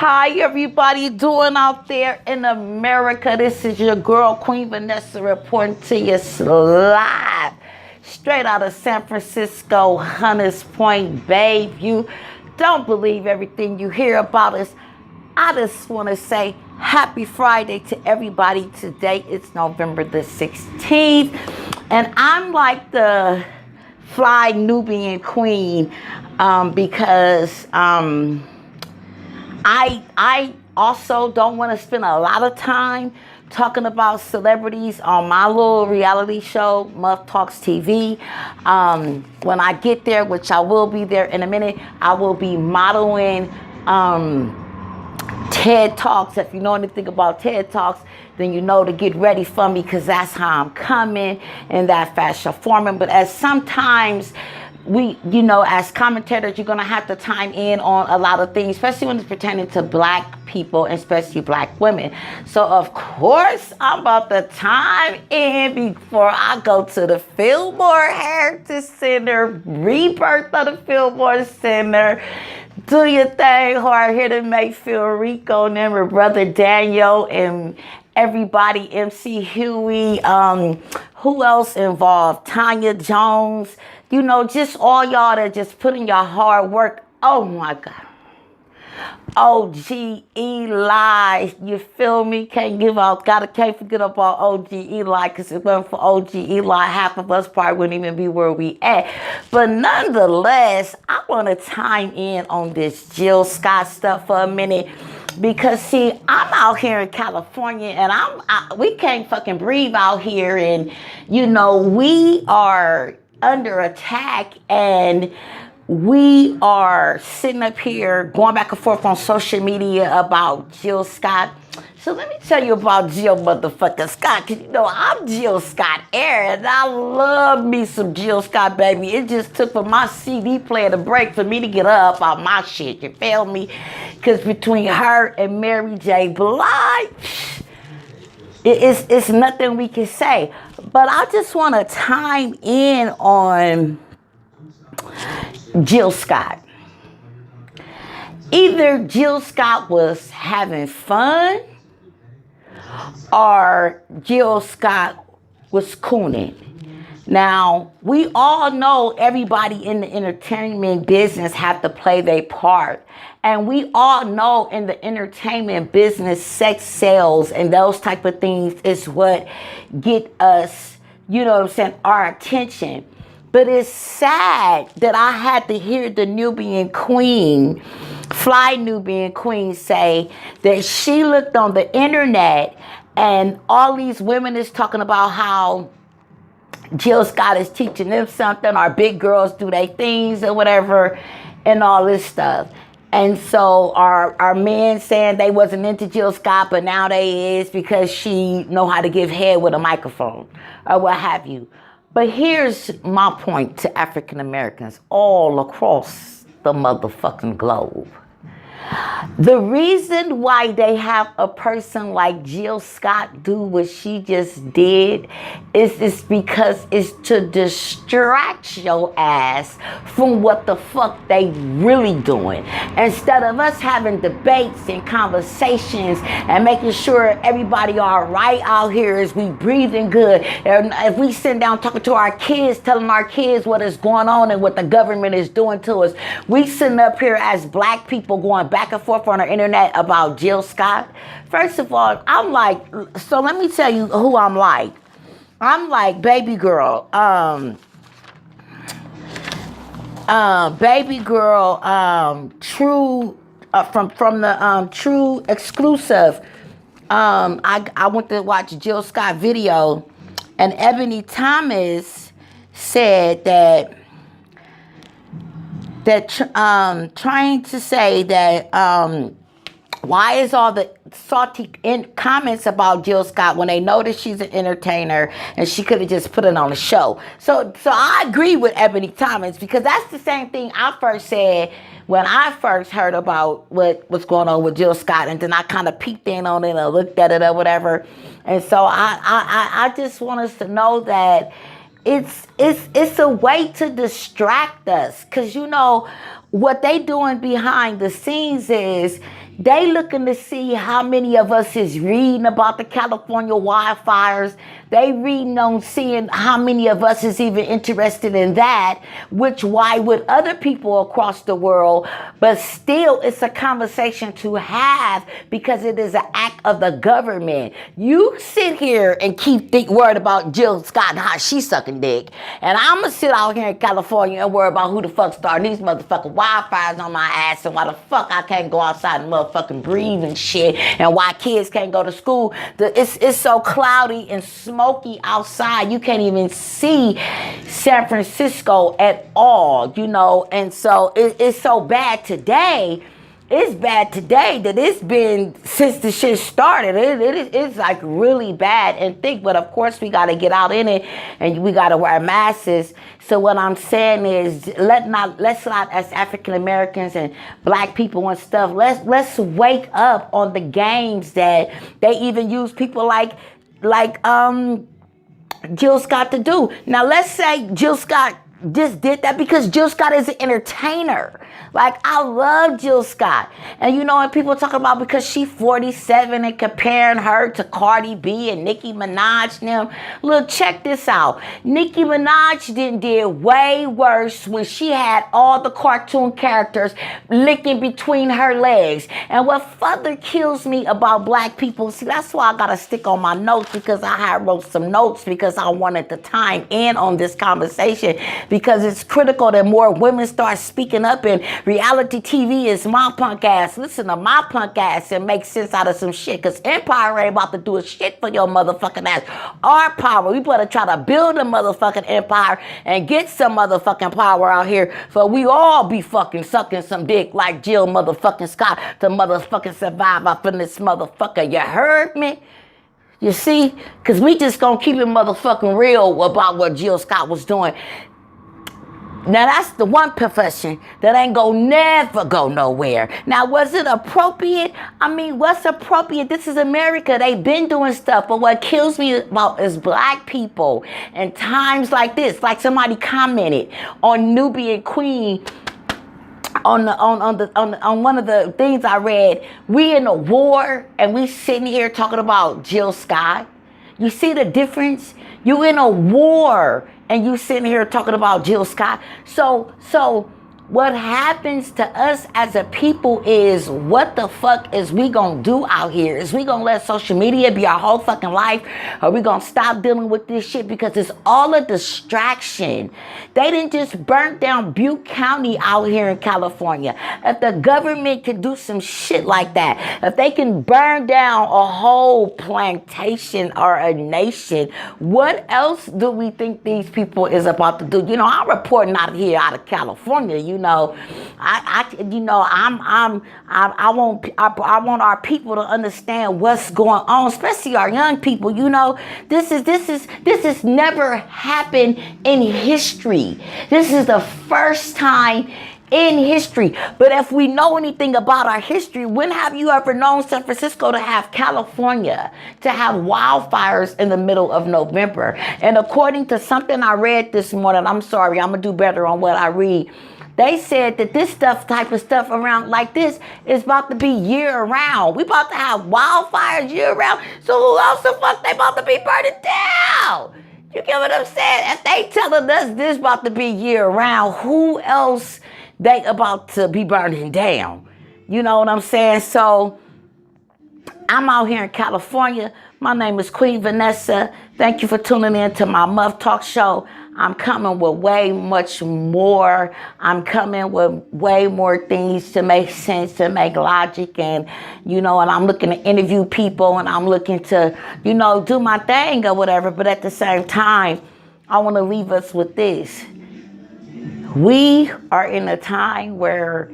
Hi, everybody doing out there in America. This is your girl, Queen Vanessa, reporting to you live, straight out of San Francisco, Hunters Point, Bayview. Don't believe everything you hear about us. I just want to say happy Friday to everybody. Today it's November the 16th, and I'm like the fly Nubian queen because I also don't want to spend a lot of time talking about celebrities on my little reality show, MuffTalks TV. When I get there, which I will be there in a minute, I will be modeling TED Talks. If you know anything about TED Talks, then you know to get ready for me, because that's how I'm coming in that fashion format. But as sometimes as commentators, you're going to have to time in on a lot of things, especially when it's pertaining to black people, and especially black women. So, of course, I'm about to time in before I go to the Fillmore Heritage Center, rebirth of the Fillmore Center. Do your thing hard here to make Phil Rico and then my brother Daniel and everybody, MC Huey, who else involved? Tanya Jones, just all y'all that just put in your hard work. Oh my God. OG Eli, you feel me? Can't forget about OG Eli, because if it wasn't for OG Eli, half of us probably wouldn't even be where we at. But nonetheless, I want to time in on this Jill Scott stuff for a minute, because see, I'm out here in California and we can't fucking breathe out here, and we are under attack, and we are sitting up here going back and forth on social media about Jill Scott. So let me tell you about Jill motherfucking Scott, because I'm Jill Scott era, and I love me some Jill Scott, baby. It just took for my CD player to break for me to get up on my shit, you feel me? Because between her and Mary J. Blige, it's nothing we can say. But I just want to time in on Jill Scott. Either Jill Scott was having fun, or Jill Scott was cooning. Now, we all know everybody in the entertainment business have to play their part. And we all know in the entertainment business, sex sales and those type of things is what get us, our attention. But it's sad that I had to hear the Nubian queen, fly Nubian queen, say that she looked on the internet and all these women is talking about how Jill Scott is teaching them something, our big girls do their things or whatever, and all this stuff. And so our men saying they wasn't into Jill Scott, but now they is because she know how to give head with a microphone or what have you. But here's my point to African Americans all across the motherfucking globe. The reason why they have a person like Jill Scott do what she just did is because it's to distract your ass from what the fuck they really doing. Instead of us having debates and conversations and making sure everybody all right out here, is we breathing good. And if we sit down talking to our kids, telling our kids what is going on and what the government is doing to us, we sitting up here as black people going back and forth on the internet about Jill Scott. First of all, I'm like, so let me tell you who I'm like. I'm like baby girl, true, from the True exclusive. I went to watch Jill Scott video, and Ebony Thomas said that trying to say that why is all the salty comments about Jill Scott when they know that she's an entertainer and she could have just put it on a show. So I agree with Ebony Thomas, because that's the same thing I first said when I first heard about what's going on with Jill Scott, and then I kind of peeked in on it and looked at it or whatever. And so I just want us to know that it's a way to distract us, because what they doing behind the scenes is They looking to see how many of us is reading about the California wildfires. They reading on seeing how many of us is even interested in that, which why would other people across the world, but still it's a conversation to have because it is an act of the government. You sit here and keep worried about Jill Scott and how she's sucking dick, and I'm gonna sit out here in California and worry about who the fuck starting these motherfucking wildfires on my ass and why the fuck I can't go outside and motherfucking breathe and shit, and why kids can't go to school. It's so cloudy and smoky outside, you can't even see San Francisco at all, you know. And so it's so bad today. It's bad today that it's been since the shit started. It's like really bad and thick. But of course we got to get out in it and we got to wear masks. So what I'm saying is let's not as African Americans and black people and stuff, let's wake up on the games that they even use people like Jill Scott to do. Now let's say Jill Scott just did that because Jill Scott is an entertainer. Like, I love Jill Scott. And you know, when people talk about because she's 47 and comparing her to Cardi B and Nicki Minaj now, look, check this out. Nicki Minaj did way worse when she had all the cartoon characters licking between her legs. And what further kills me about black people, see, that's why I gotta stick on my notes, because I had wrote some notes because I wanted to time in on this conversation, because it's critical that more women start speaking up, and reality TV is my punk ass. Listen to my punk ass and make sense out of some shit, because Empire ain't about to do a shit for your motherfucking ass. Our power, we better try to build a motherfucking empire and get some motherfucking power out here for we all be fucking sucking some dick like Jill motherfucking Scott to motherfucking survive up in this motherfucker. You heard me? You see? Because we just gonna keep it motherfucking real about what Jill Scott was doing. Now, that's the one profession that ain't never go nowhere. Now, was it appropriate? I mean, what's appropriate? This is America. They've been doing stuff. But what kills me about is black people and times like this. Like somebody commented on Nubian Queen on one of the things I read. We in a war and we sitting here talking about Jill Scott. You see the difference? You in a war and you sitting here talking about Jill Scott. So what happens to us as a people is, what the fuck is we gonna do out here? Is we gonna let social media be our whole fucking life? Or we gonna stop dealing with this shit because it's all a distraction? They didn't just burn down Butte County out here in California. If the government can do some shit like that, if they can burn down a whole plantation or a nation, what else do we think these people is about to do? You know, I'm reporting out of California, you know, I want our people to understand what's going on, especially our young people. You know, this has never happened in history. This is the first time in history. But if we know anything about our history, when have you ever known San Francisco to have California, to have wildfires in the middle of November? And according to something I read this morning, I'm sorry, I'm gonna do better on what I read. They said that this type of stuff around like this is about to be year round. We about to have wildfires year round. So who else the fuck they about to be burning down? You get what I'm saying? If they telling us this about to be year round, who else they about to be burning down? You know what I'm saying? So I'm out here in California. My name is Queen Vanessa. Thank you for tuning in to my Muff Talk show. I'm coming with way much more. I'm coming with way more things to make sense, to make logic, and, you know, and I'm looking to interview people, and I'm looking to, you know, do my thing or whatever. But at the same time, I want to leave us with this. We are in a time where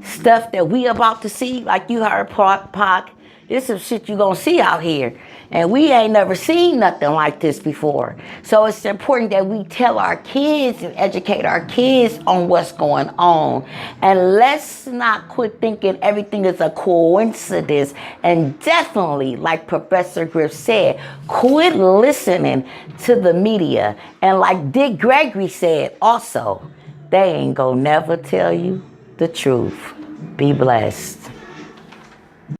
stuff that we about to see, like you heard Pac, this is shit you gonna see out here. And we ain't never seen nothing like this before. So it's important that we tell our kids and educate our kids on what's going on. And let's not quit thinking everything is a coincidence. And definitely, like Professor Griff said, quit listening to the media. And like Dick Gregory said also, they ain't gonna never tell you the truth. Be blessed.